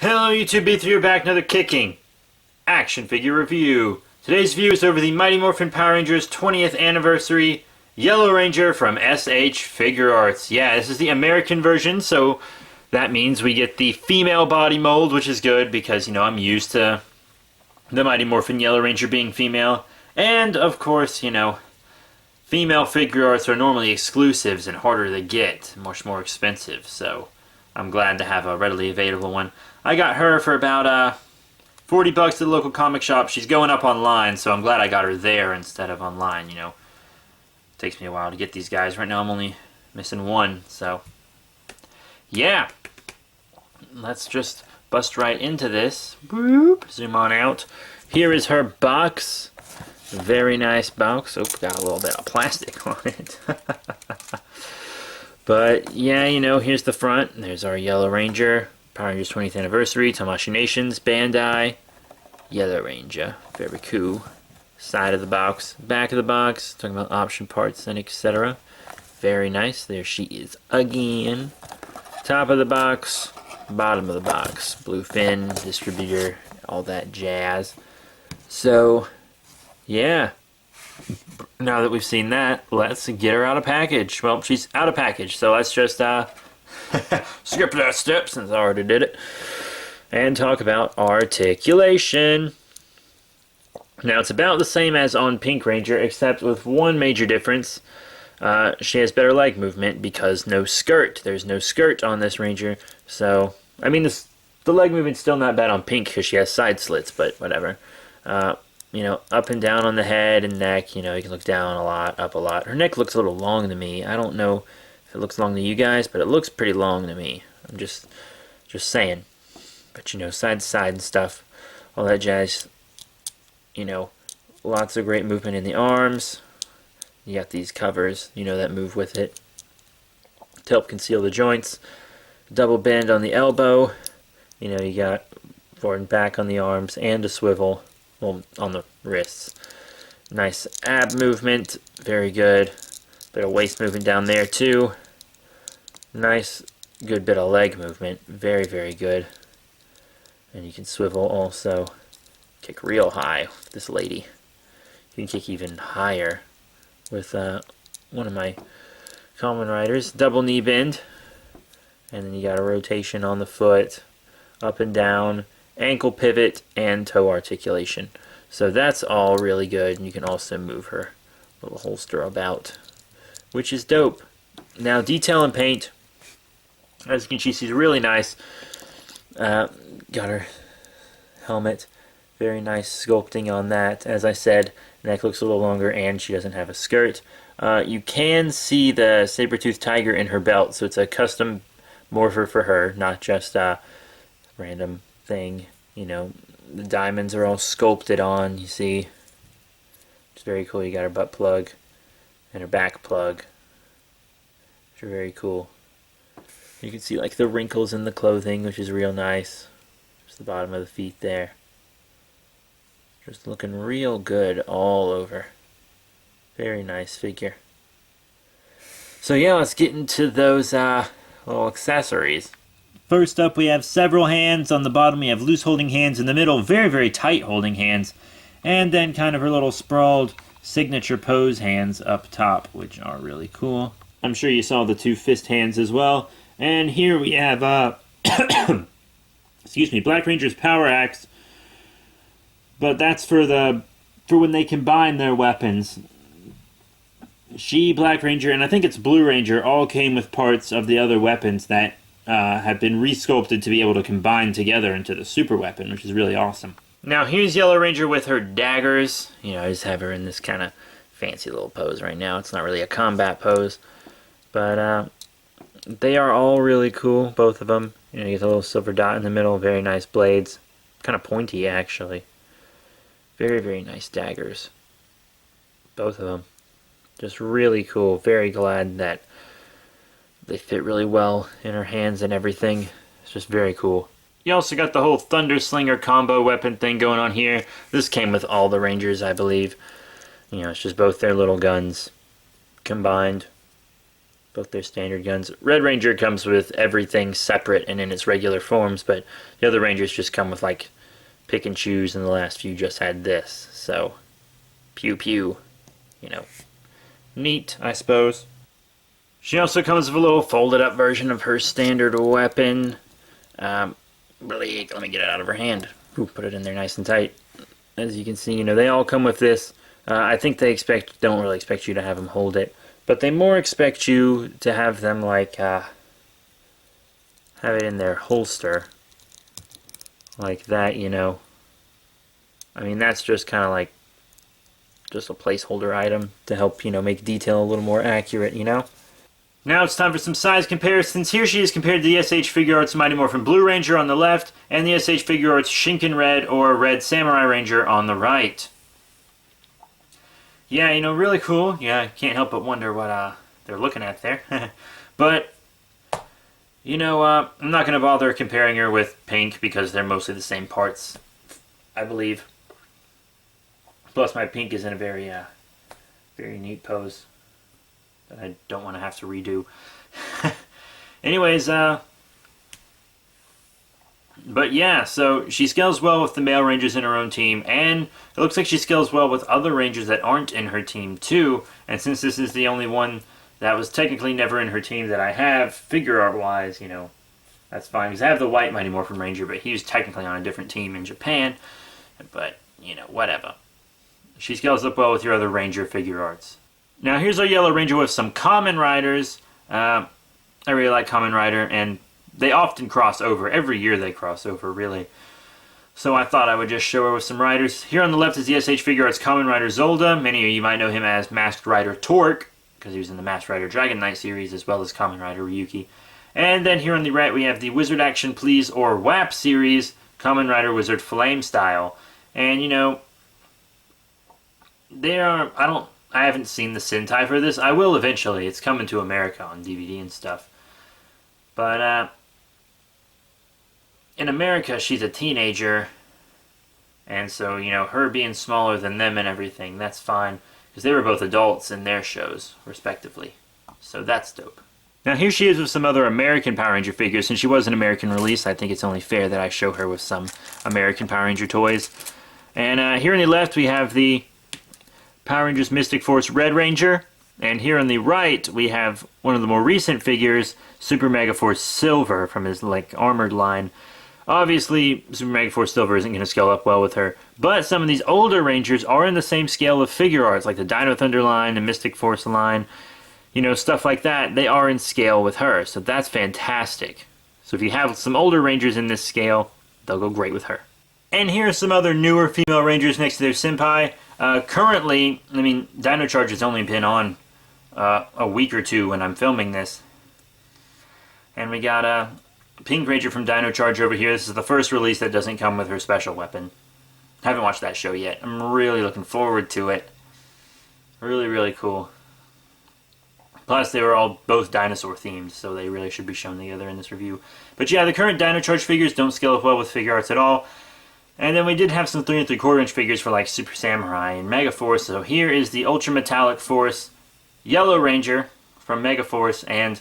Hello YouTube, B3 back, another kicking action figure review. Today's review is over the Mighty Morphin Power Rangers 20th Anniversary Yellow Ranger from S.H.Figuarts. Yeah, this is the American version, so that means we get the female body mold, which is good because, you know, I'm used to the Mighty Morphin Yellow Ranger being female. And, of course, you know, female Figuarts are normally exclusives and harder to get, much more expensive, so I'm glad to have a readily available one. I got her for about 40 bucks at the local comic shop. She's going up online, so I'm glad I got her there instead of online, you know. It takes me a while to get these guys. Right now I'm only missing one, so yeah. Let's just bust right into this. Boop. Zoom on out. Here is her box. Very nice box. Oh, got a little bit of plastic on it. But yeah, you know, here's the front. There's our Yellow Ranger. Power Rangers 20th Anniversary. Tamashii Nations. Bandai. Yellow Ranger. Very cool. Side of the box. Back of the box. Talking about option parts and etc. Very nice. There she is again. Top of the box. Bottom of the box. Blue fin. Distributor. All that jazz. So, yeah. Now that we've seen that, let's get her out of package. Well, she's out of package, so let's just skip that step since I already did it and talk about articulation. Now, it's about the same as on Pink Ranger, except with one major difference. She has better leg movement because no skirt. There's no skirt on this Ranger, so I mean, the leg movement's still not bad on Pink because she has side slits, but whatever. You know, up and down on the head and neck, you know, you can look down a lot, up a lot. Her neck looks a little long to me. I don't know if it looks long to you guys, but it looks pretty long to me. I'm just saying. But, you know, side to side and stuff, all that jazz, you know, lots of great movement in the arms. You got these covers, you know, that move with it to help conceal the joints. Double bend on the elbow. You know, you got forward and back on the arms and a swivel. Well, on the wrists. Nice ab movement, very good. Bit of waist movement down there too. Nice, good bit of leg movement, very, very good. And you can swivel also. Kick real high with this lady. You can kick even higher with one of my common riders. Double knee bend. And then you got a rotation on the foot, up and down. Ankle pivot and toe articulation. So that's all really good, and you can also move her little holster about, which is dope. Now, detail and paint, as you can see, she's really nice. Got her helmet, very nice sculpting on that. As I said, neck looks a little longer, and she doesn't have a skirt. You can see the saber-toothed tiger in her belt, so it's a custom morpher for her, not just a random thing. You know, the diamonds are all sculpted on, you see. It's very cool. You got her butt plug and her back plug, which are very cool. You can see like the wrinkles in the clothing, which is real nice. Just the bottom of the feet there. Just looking real good all over. Very nice figure. So yeah, let's get into those little accessories. First up, we have several hands. On the bottom, we have loose holding hands. In the middle, very, very tight holding hands. And then kind of her little sprawled signature pose hands up top, which are really cool. I'm sure you saw the two fist hands as well. And here we have, excuse me, Black Ranger's Power Axe. But that's for when they combine their weapons. She, Black Ranger, and I think it's Blue Ranger, all came with parts of the other weapons that have been resculpted to be able to combine together into the super weapon, which is really awesome. Now here's Yellow Ranger with her daggers. You know, I just have her in this kind of fancy little pose right now. It's not really a combat pose, but they are all really cool, both of them. You know, you get the little silver dot in the middle, very nice blades. Kind of pointy, actually. Very, very nice daggers. Both of them. Just really cool. Very glad that they fit really well in her hands and everything. It's just very cool. You also got the whole Thunder Slinger combo weapon thing going on here. This came with all the Rangers, I believe. You know, it's just both their little guns combined. both their standard guns. Red Ranger comes with everything separate and in its regular forms, but the other Rangers just come with like pick and choose, and the last few just had this. So, pew pew, you know, neat, I suppose. She also comes with a little folded up version of her standard weapon. Really, let me get it out of her hand. Ooh, put it in there nice and tight. As you can see, you know, they all come with this. I think they don't really expect you to have them hold it, but they more expect you to have them like have it in their holster, like that. You know, I mean, that's just kind of like just a placeholder item to help, you know, make detail a little more accurate. You know. Now it's time for some size comparisons. Here she is compared to the S.H.Figuarts Mighty Morphin Blue Ranger on the left, and the S.H.Figuarts Shinken Red or Red Samurai Ranger on the right. Yeah, you know, really cool. Yeah, I can't help but wonder what they're looking at there. But, you know, I'm not going to bother comparing her with Pink because they're mostly the same parts, I believe. Plus, my Pink is in a very, very neat pose that I don't want to have to redo. Anyways, but yeah, so she scales well with the male rangers in her own team, and it looks like she scales well with other rangers that aren't in her team too. And since this is the only one that was technically never in her team that I have, figure art wise, you know, that's fine. Because I have the white Mighty Morphin Ranger, but he was technically on a different team in Japan. But, you know, whatever. She scales up well with your other Ranger figure arts. Now here's our Yellow Ranger with some Common Riders. I really like Common Rider, and they often cross over. Every year they cross over, really. So I thought I would just show her with some riders. Here on the left is the S.H.Figuarts Common Rider Zolda. Many of you might know him as Masked Rider Torque, because he was in the Masked Rider Dragon Knight series, as well as Common Rider Ryuki. And then here on the right we have the Wizard Action Please or WAP series, Common Rider Wizard Flame Style. And, you know, they are, I haven't seen the Sentai for this. I will eventually. It's coming to America on DVD and stuff. But, in America, she's a teenager. And so, you know, her being smaller than them and everything, that's fine. Because they were both adults in their shows, respectively. So that's dope. Now here she is with some other American Power Ranger figures. Since she was an American release, I think it's only fair that I show her with some American Power Ranger toys. And here on the left, we have the Power Rangers Mystic Force Red Ranger, and here on the right we have one of the more recent figures, Super Mega Force Silver, from his like armored line. Obviously Super Mega Force Silver isn't going to scale up well with her, but some of these older Rangers are in the same scale of figure arts, like the Dino Thunder line, the Mystic Force line, you know, stuff like that. They are in scale with her, so that's fantastic. So if you have some older Rangers in this scale, they'll go great with her. And here are some other newer female Rangers next to their senpai. Currently, I mean, Dino Charge has only been on a week or two when I'm filming this. And we got a Pink Ranger from Dino Charge over here. This is the first release that doesn't come with her special weapon. Haven't watched that show yet. I'm really looking forward to it. Really, really cool. Plus, they were all both dinosaur themed, so they really should be shown together in this review. But yeah, the current Dino Charge figures don't scale up well with figure arts at all. And then we did have some 3 3/4 inch figures for like Super Samurai and Mega Force. So here is the Ultra Metallic Force Yellow Ranger from Mega Force, and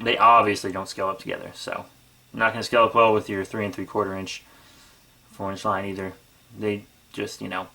they obviously don't scale up together. So not going to scale up well with your 3 3/4 inch 4-inch line either. They just, you know,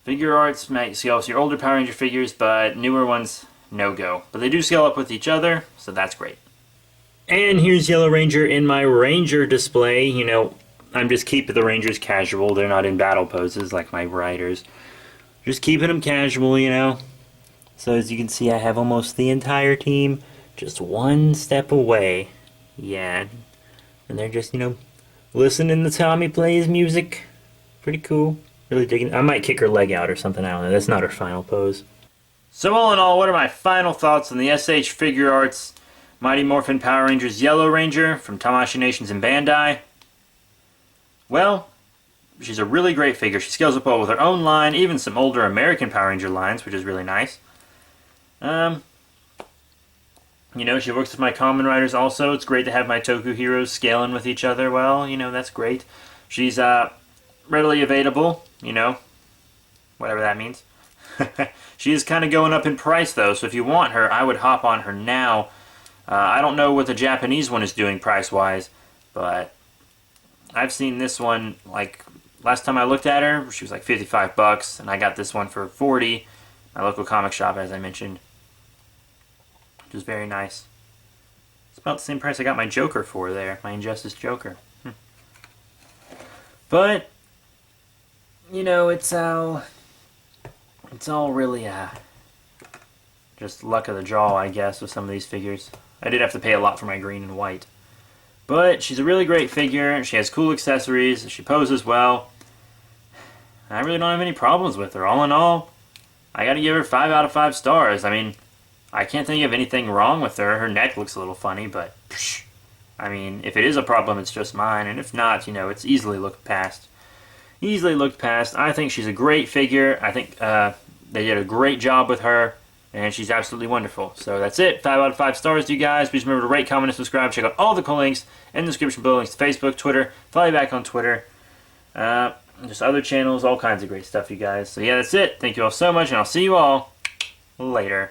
figure arts might scale with your older Power Ranger figures, but newer ones, no go. But they do scale up with each other, so that's great. And here's Yellow Ranger in my Ranger display. You know, I'm just keeping the Rangers casual. They're not in battle poses like my riders. Just keeping them casual, you know. So as you can see, I have almost the entire team just one step away. Yeah. And they're just, you know, listening to Tommy play his music. Pretty cool. Really digging. I might kick her leg out or something. I don't know. That's not her final pose. So all in all, what are my final thoughts on the S.H.Figuarts Mighty Morphin Power Rangers Yellow Ranger from Tamashii Nations and Bandai? Well, she's a really great figure. She scales up well with her own line, even some older American Power Ranger lines, which is really nice. You know, she works with my Common Riders also. It's great to have my Toku heroes scaling with each other well. You know, that's great. She's readily available, you know, whatever that means. She is kind of going up in price though, so if you want her, I would hop on her now. I don't know what the Japanese one is doing price-wise, but I've seen this one, like, last time I looked at her, she was like 55 bucks, and I got this one for 40. My local comic shop, as I mentioned. Which is very nice. It's about the same price I got my Joker for there, my Injustice Joker. But, you know, it's all really just luck of the draw, I guess, with some of these figures. I did have to pay a lot for my green and white. But she's a really great figure. She has cool accessories. She poses well. I really don't have any problems with her. All in all, I gotta give her 5 out of 5 stars. I mean, I can't think of anything wrong with her. Her neck looks a little funny, but I mean, if it is a problem, it's just mine. And if not, you know, it's easily looked past. Easily looked past. I think she's a great figure. I think they did a great job with her. And she's absolutely wonderful. So that's it. 5 out of 5 stars to you guys. Please remember to rate, comment, and subscribe. Check out all the cool links in the description below. Links to Facebook, Twitter. Follow me back on Twitter. Just other channels. All kinds of great stuff, you guys. So yeah, that's it. Thank you all so much. And I'll see you all later.